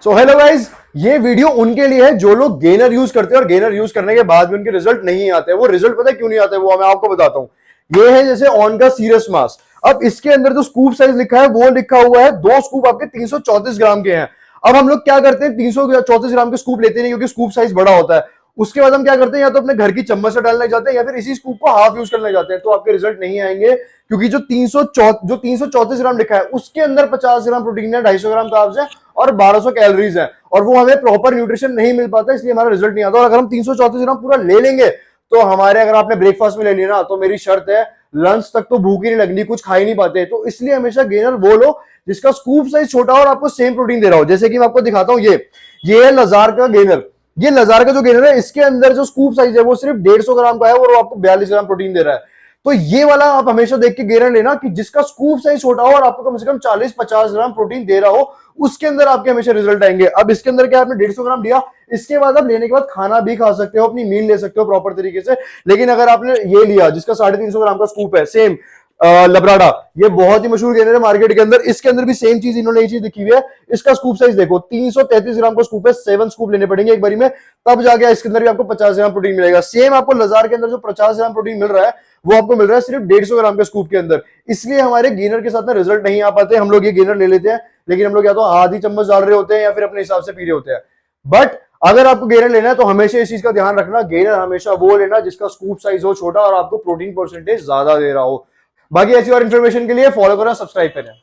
So hello guys, ये video उनके लिए है जो लोग गेनर यूज करते हैं और गेनर यूज करने के बाद भी उनके रिजल्ट नहीं आते। वो रिजल्ट पता है क्यों नहीं आते, वो मैं आपको बताता हूँ। ये है जैसे ऑन का सीरियस मास। अब इसके अंदर जो स्कूप साइज लिखा है वो लिखा हुआ है 2 स्कूप आपके 334 ग्राम के हैं। अब हम लोग क्या करते हैं, 334 ग्राम के स्कूप लेते नहीं क्योंकि स्कूप साइज बड़ा होता है। उसके बाद हम क्या करते हैं, या तो अपने घर की चम्मच से डालने जाते हैं या फिर इसी स्कूप को हाफ यूज करने जाते हैं। तो आपके रिजल्ट नहीं आएंगे क्योंकि जो 334 ग्राम लिखा है उसके अंदर 50 ग्राम प्रोटीन है, 250 ग्राम कार्ब्स है और 1200 कैलोरीज है, और वो हमें प्रॉपर न्यूट्रिशन नहीं मिल पाता, इसलिए हमारा रिजल्ट नहीं आता। और अगर हम 334 ग्राम पूरा ले लेंगे तो हमारे, अगर आपने ब्रेकफास्ट में ले लिया ना, तो मेरी शर्त है लंच तक तो भूख ही नहीं लगनी, कुछ खा ही नहीं पाते। तो इसलिए हमेशा गेनर वो लो जिसका स्कूप साइज छोटा और आपको सेम प्रोटीन दे रहा हो। जैसे कि मैं आपको दिखाता हूं, ये है लजार का गेनर। ये लजार का जो गेनर है इसके अंदर जो स्कूप साइज है वो सिर्फ 150 ग्राम का है और वो आपको 42 ग्राम प्रोटीन दे रहा है। तो ये वाला आप हमेशा देख के गेनर लेना कि जिसका स्कूप साइज छोटा हो और आपको कम से कम 40-50 ग्राम प्रोटीन दे रहा हो, उसके अंदर आपके हमेशा रिजल्ट आएंगे। अब इसके अंदर क्या, आपने 150 ग्राम लिया, इसके बाद आप लेने के बाद खाना भी खा सकते हो, अपनी मील ले सकते हो प्रॉपर तरीके से। लेकिन अगर आपने ये लिया जिसका 350 ग्राम का स्कूप है, सेम लबराडा, ये बहुत ही मशहूर गेनर है मार्केट के अंदर, इसके अंदर भी सेम चीज इन्होंने ये चीज लिखी हुई है। इसका स्कूप साइज देखो 333 ग्राम का स्कूप है, 7 स्कूप लेने पड़ेंगे एक बारी में, तब जाके इसके अंदर भी आपको 50 ग्राम प्रोटीन मिलेगा। सेम आपको लजार के अंदर जो 50 ग्राम प्रोटीन मिल रहा है वो आपको मिल रहा है सिर्फ 150 ग्राम के स्कूप के अंदर। इसलिए हमारे गेनर के साथ में रिजल्ट नहीं आ पाते। हम लोग ये गेनर ले लेते हैं लेकिन हम लोग या तो आधी चम्मच डाल रहे होते हैं या फिर अपने हिसाब से पी रहे होते हैं। बट अगर आपको गेनर लेना है तो हमेशा इस चीज का ध्यान रखना, गेनर हमेशा वो लेना जिसका स्कूप साइज हो छोटा और आपको प्रोटीन परसेंटेज ज्यादा दे रहा हो। बाकी ऐसी और इन्फॉर्मेशन के लिए फॉलो करना, सब्सक्राइब करें।